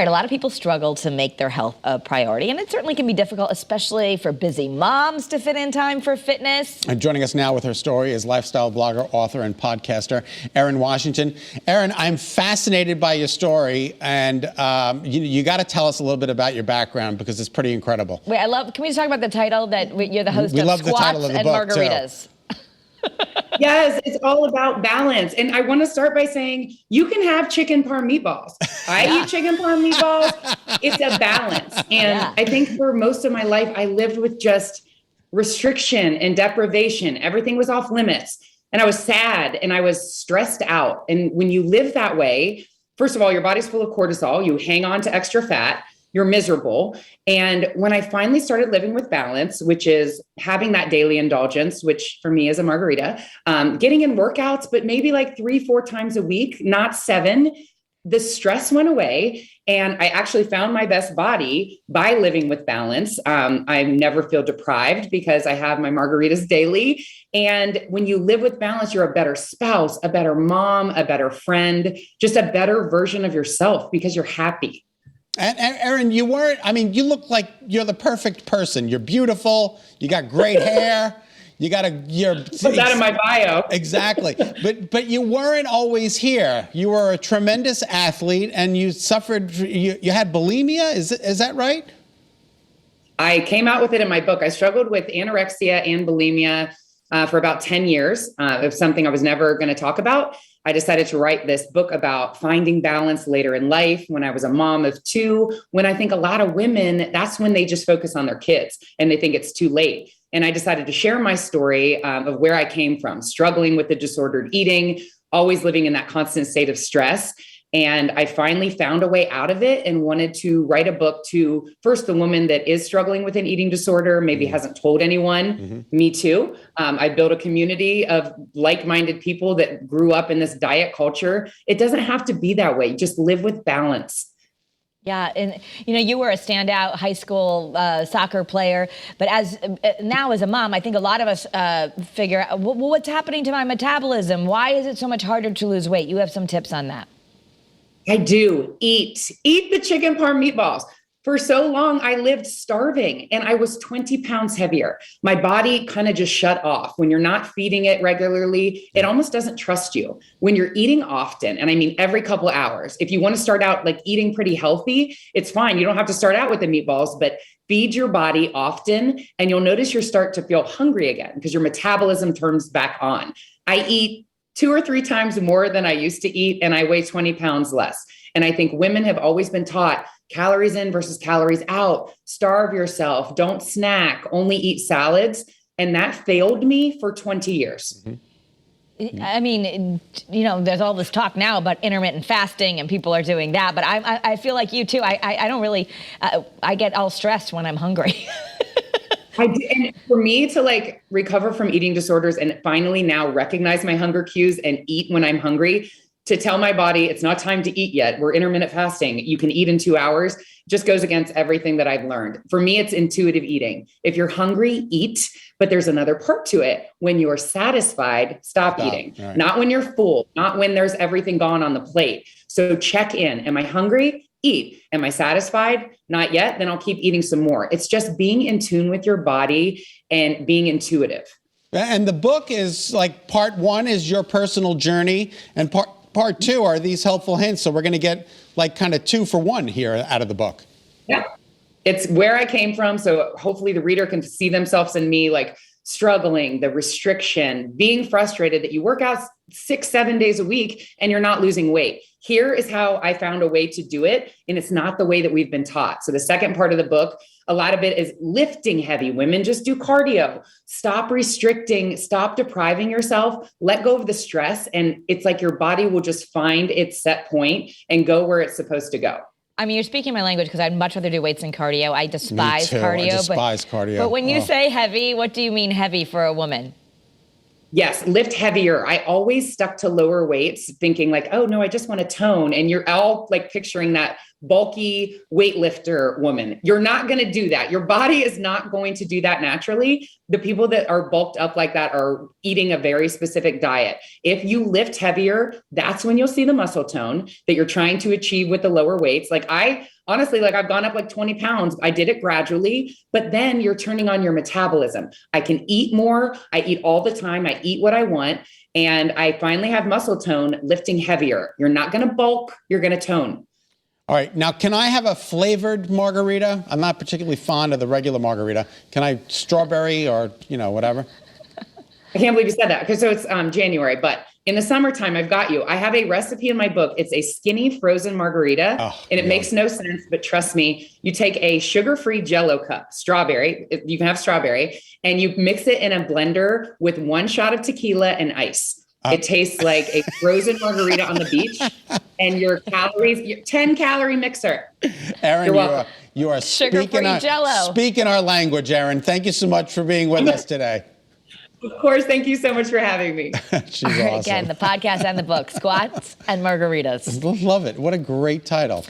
right, a lot of people struggle to make their health a priority, and it certainly can be difficult, especially for busy moms to fit in time for fitness. And joining us now with her story is lifestyle blogger, author, and podcaster, Erin Washington. Erin, I'm fascinated by your story, and you got to tell us a little bit about your background because it's pretty incredible. Wait, can we just talk about the title that you're the host we of love the Squats title of the and book, Margaritas? Yes, it's all about balance. And I want to start by saying you can have chicken parm meatballs. I eat chicken parm meatballs. It's a balance. And I think for most of my life, I lived with just restriction and deprivation. Everything was off limits. And I was sad and I was stressed out. And when you live that way, first of all, your body's full of cortisol. You hang on to extra fat. You're miserable. And when I finally started living with balance, which is having that daily indulgence, which for me is a margarita, getting in workouts, but maybe like 3-4 times a week, not 7, the stress went away. And I actually found my best body by living with balance. I never feel deprived because I have my margaritas daily. And when you live with balance, you're a better spouse, a better mom, a better friend, just a better version of yourself because you're happy. And Erin, you look like you're the perfect person. You're beautiful. You got great hair. Put that in my bio. Exactly. But you weren't always here. You were a tremendous athlete and you suffered, you had bulimia. Is that right? I came out with it in my book. I struggled with anorexia and bulimia for about 10 years. It was something I was never going to talk about. I decided to write this book about finding balance later in life when I was a mom of 2, when I think a lot of women, that's when they just focus on their kids and they think it's too late. And I decided to share my story of where I came from, struggling with the disordered eating, always living in that constant state of stress. And I finally found a way out of it and wanted to write a book to first the woman that is struggling with an eating disorder, maybe hasn't told anyone, me too. I built a community of like-minded people that grew up in this diet culture. It doesn't have to be that way. Just live with balance. Yeah, and you were a standout high school soccer player, but now as a mom, I think a lot of us figure out, what's happening to my metabolism? Why is it so much harder to lose weight? You have some tips on that. I do. Eat the chicken parm meatballs. For so long, I lived starving and I was 20 pounds heavier. My body kind of just shut off. When you're not feeding it regularly, it almost doesn't trust you. When you're eating often, and I mean every couple of hours, if you want to start out like eating pretty healthy, it's fine. You don't have to start out with the meatballs, but feed your body often and you'll notice you start to feel hungry again because your metabolism turns back on. I eat 2 or 3 times more than I used to eat, and I weigh 20 pounds less. And I think women have always been taught calories in versus calories out, starve yourself, don't snack, only eat salads. And that failed me for 20 years. I mean, there's all this talk now about intermittent fasting and people are doing that, but I feel like you too. I don't really, I get all stressed when I'm hungry. I do. And for me to recover from eating disorders and finally now recognize my hunger cues and eat when I'm hungry, to tell my body it's not time to eat yet. We're intermittent fasting. You can eat in 2 hours, just goes against everything that I've learned. For me, it's intuitive eating. If you're hungry, eat, but there's another part to it. When you're satisfied, stop eating. Right. Not when you're full, not when there's everything gone on the plate. So check in. Am I hungry? Eat. Am I satisfied? Not yet. Then I'll keep eating some more. It's just being in tune with your body and being intuitive. And the book is part 1 is your personal journey and part 2 are these helpful hints. So we're going to get kind of 2 for 1 here out of the book. Yeah. It's where I came from. So hopefully the reader can see themselves in me, struggling, the restriction, being frustrated that you work out 6-7 days a week and you're not losing weight. Here is how I found a way to do it. And it's not the way that we've been taught. So the second part of the book, a lot of it is lifting heavy. Women just do cardio. Stop restricting, stop depriving yourself, let go of the stress. And it's like your body will just find its set point and go where it's supposed to go. I mean, you're speaking my language because I'd much rather do weights than cardio. I despise cardio. I despise cardio. But when you say heavy, what do you mean heavy for a woman? Yes, lift heavier. I always stuck to lower weights thinking oh, no, I just want to tone. And you're all picturing that bulky weightlifter woman. You're not going to do that. Your body is not going to do that naturally. The people that are bulked up like that are eating a very specific diet. If you lift heavier, that's when you'll see the muscle tone that you're trying to achieve with the lower weights. Like honestly, I've gone up like 20 pounds. I did it gradually, but then you're turning on your metabolism. I can eat more. I eat all the time. I eat what I want. And I finally have muscle tone lifting heavier. You're not going to bulk. You're going to tone. All right. Now, can I have a flavored margarita? I'm not particularly fond of the regular margarita. Can I strawberry or, whatever? I can't believe you said that. So it's January, but in the summertime, I've got you. I have a recipe in my book. It's a skinny frozen margarita, and it makes no sense, but trust me, you take a sugar-free Jell-O cup, strawberry, you can have strawberry, and you mix it in a blender with 1 shot of tequila and ice. It tastes like a frozen margarita on the beach, and your 10-calorie mixer. Erin, you are speaking our language, Erin. Thank you so much for being with us today. Of course. Thank you so much for having me. She's awesome. Again, the podcast and the book, Squats and Margaritas. Love it. What a great title.